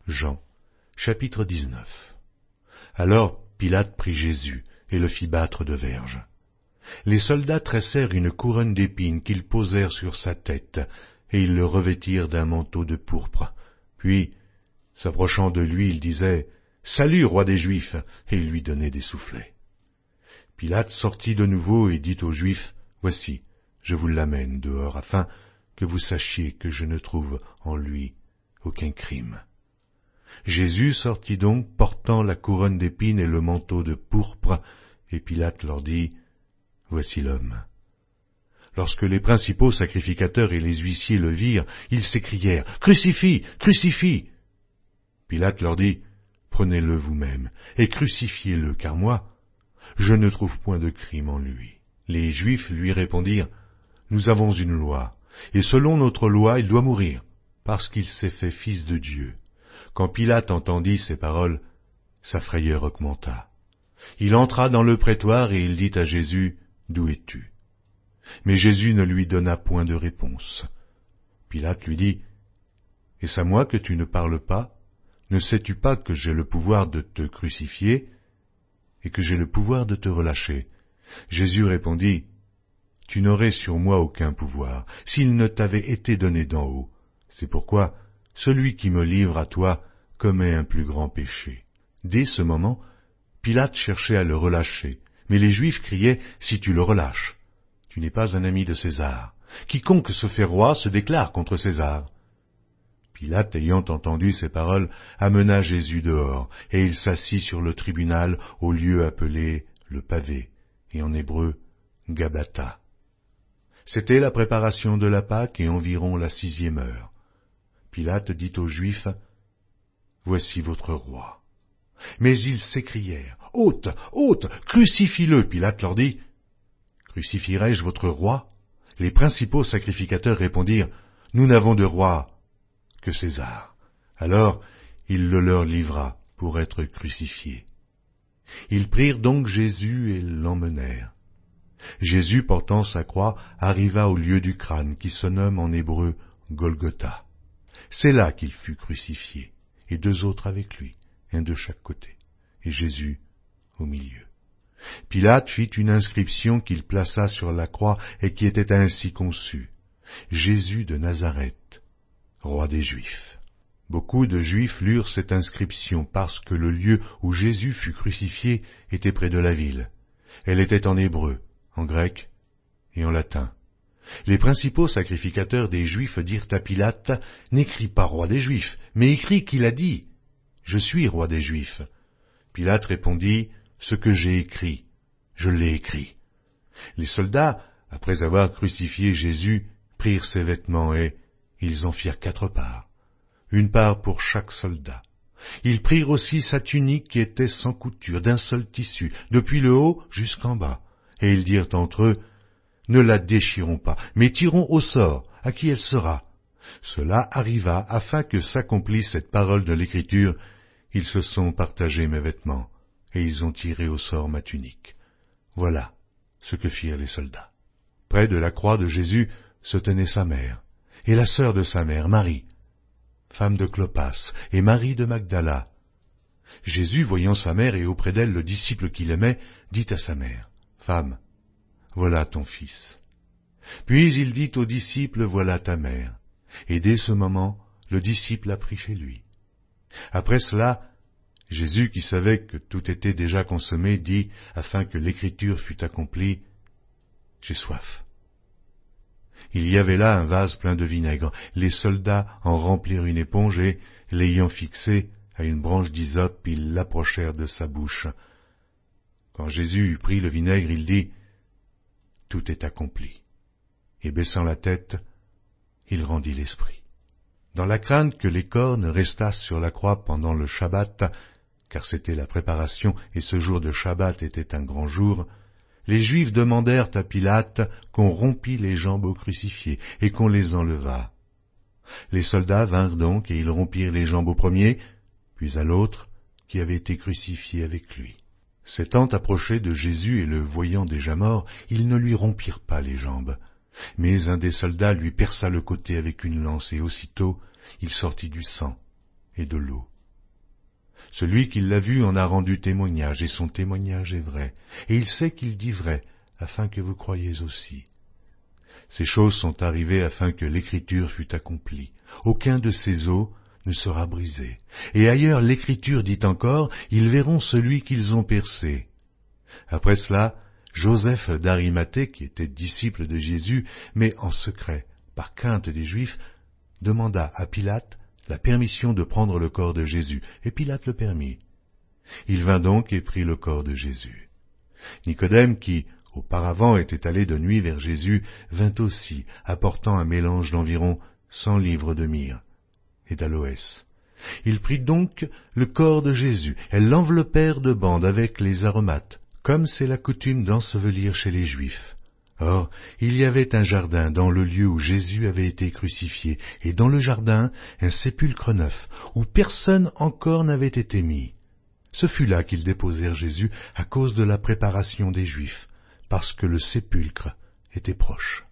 Jean, chapitre 19. Alors Pilate prit Jésus et le fit battre de verges. Les soldats tressèrent une couronne d'épines qu'ils posèrent sur sa tête, et ils le revêtirent d'un manteau de pourpre. Puis, s'approchant de lui, ils disaient « Salut, roi des Juifs !» et ils lui donnaient des soufflets. Pilate sortit de nouveau et dit aux Juifs « Voici, je vous l'amène dehors, afin que vous sachiez que je ne trouve en lui aucun crime. » Jésus sortit donc, portant la couronne d'épines et le manteau de pourpre, et Pilate leur dit « Voici l'homme. » Lorsque les principaux sacrificateurs et les huissiers le virent, ils s'écrièrent « Crucifie! Crucifie !» Pilate leur dit « Prenez-le vous-même et crucifiez-le, car moi, je ne trouve point de crime en lui. » Les Juifs lui répondirent « Nous avons une loi, et selon notre loi, il doit mourir, parce qu'il s'est fait fils de Dieu. » Quand Pilate entendit ces paroles, sa frayeur augmenta. Il entra dans le prétoire et il dit à Jésus, « D'où es-tu » Mais Jésus ne lui donna point de réponse. Pilate lui dit, « Est-ce à moi que tu ne parles pas? Ne sais-tu pas que j'ai le pouvoir de te crucifier et que j'ai le pouvoir de te relâcher ?» Jésus répondit, « Tu n'aurais sur moi aucun pouvoir, s'il ne t'avait été donné d'en haut. C'est pourquoi celui qui me livre à toi commet un plus grand péché. » Dès ce moment, Pilate cherchait à le relâcher, mais les Juifs criaient, « Si tu le relâches, tu n'es pas un ami de César. Quiconque se fait roi se déclare contre César. » Pilate, ayant entendu ces paroles, amena Jésus dehors, et il s'assit sur le tribunal au lieu appelé le pavé, et en hébreu, Gabbatha. C'était la préparation de la Pâque et environ la 6e heure. Pilate dit aux Juifs, « Voici votre roi. » Mais ils s'écrièrent, « Ôte, ôte, crucifie-le » Pilate leur dit, « Crucifierai-je votre roi ?» Les principaux sacrificateurs répondirent, « Nous n'avons de roi que César. » Alors il le leur livra pour être crucifié. Ils prirent donc Jésus et l'emmenèrent. Jésus, portant sa croix, arriva au lieu du crâne, qui se nomme en hébreu Golgotha. C'est là qu'il fut crucifié, et 2 autres avec lui, un de chaque côté, et Jésus au milieu. Pilate fit une inscription qu'il plaça sur la croix et qui était ainsi conçue. Jésus de Nazareth, roi des Juifs. Beaucoup de Juifs lurent cette inscription parce que le lieu où Jésus fut crucifié était près de la ville. Elle était en hébreu, en grec et en latin. Les principaux sacrificateurs des Juifs dirent à Pilate, « N'écris pas roi des Juifs, mais écris qu'il a dit, « Je suis roi des Juifs. » Pilate répondit, « Ce que j'ai écrit, je l'ai écrit. » Les soldats, après avoir crucifié Jésus, prirent ses vêtements et ils en firent 4 parts, une part pour chaque soldat. Ils prirent aussi sa tunique qui était sans couture, d'un seul tissu, depuis le haut jusqu'en bas, et ils dirent entre eux, « Ne la déchirons pas, mais tirons au sort à qui elle sera. » Cela arriva afin que s'accomplisse cette parole de l'Écriture. Ils se sont partagés mes vêtements, et ils ont tiré au sort ma tunique. Voilà ce que firent les soldats. Près de la croix de Jésus se tenait sa mère, et la sœur de sa mère, Marie, femme de Clopas, et Marie de Magdala. Jésus, voyant sa mère et auprès d'elle le disciple qu'il aimait, dit à sa mère, « Femme, voilà ton fils. » Puis il dit au disciple, « Voilà ta mère. » Et dès ce moment, le disciple la prit chez lui. Après cela, Jésus, qui savait que tout était déjà consommé, dit, afin que l'écriture fût accomplie, « J'ai soif. » Il y avait là un vase plein de vinaigre. Les soldats en remplirent une éponge et, l'ayant fixée à une branche d'hysope, ils l'approchèrent de sa bouche. Quand Jésus eut pris le vinaigre, il dit, « Tout est accompli. » Et baissant la tête, il rendit l'esprit. Dans la crainte que les cornes restassent sur la croix pendant le Shabbat, car c'était la préparation et ce jour de Shabbat était un grand jour, les Juifs demandèrent à Pilate qu'on rompît les jambes aux crucifiés et qu'on les enlevât. Les soldats vinrent donc et ils rompirent les jambes au premier, puis à l'autre, qui avait été crucifié avec lui. S'étant approchés de Jésus et le voyant déjà mort, ils ne lui rompirent pas les jambes. Mais un des soldats lui perça le côté avec une lance, et aussitôt il sortit du sang et de l'eau. Celui qui l'a vu en a rendu témoignage, et son témoignage est vrai. Et il sait qu'il dit vrai, afin que vous croyiez aussi. Ces choses sont arrivées afin que l'Écriture fût accomplie. Aucun de ces os ne sera brisé. Et ailleurs l'Écriture dit encore, ils verront celui qu'ils ont percé. Après cela, Joseph d'Arimathée, qui était disciple de Jésus, mais en secret, par crainte des Juifs, demanda à Pilate la permission de prendre le corps de Jésus, et Pilate le permit. Il vint donc et prit le corps de Jésus. Nicodème, qui auparavant était allé de nuit vers Jésus, vint aussi, apportant un mélange d'environ 100 livres de myrrhe et d'aloès. Il prit donc le corps de Jésus, elles l'enveloppèrent de bandes avec les aromates, comme c'est la coutume d'ensevelir chez les Juifs. Or, il y avait un jardin dans le lieu où Jésus avait été crucifié, et dans le jardin, un sépulcre neuf, où personne encore n'avait été mis. Ce fut là qu'ils déposèrent Jésus à cause de la préparation des Juifs, parce que le sépulcre était proche.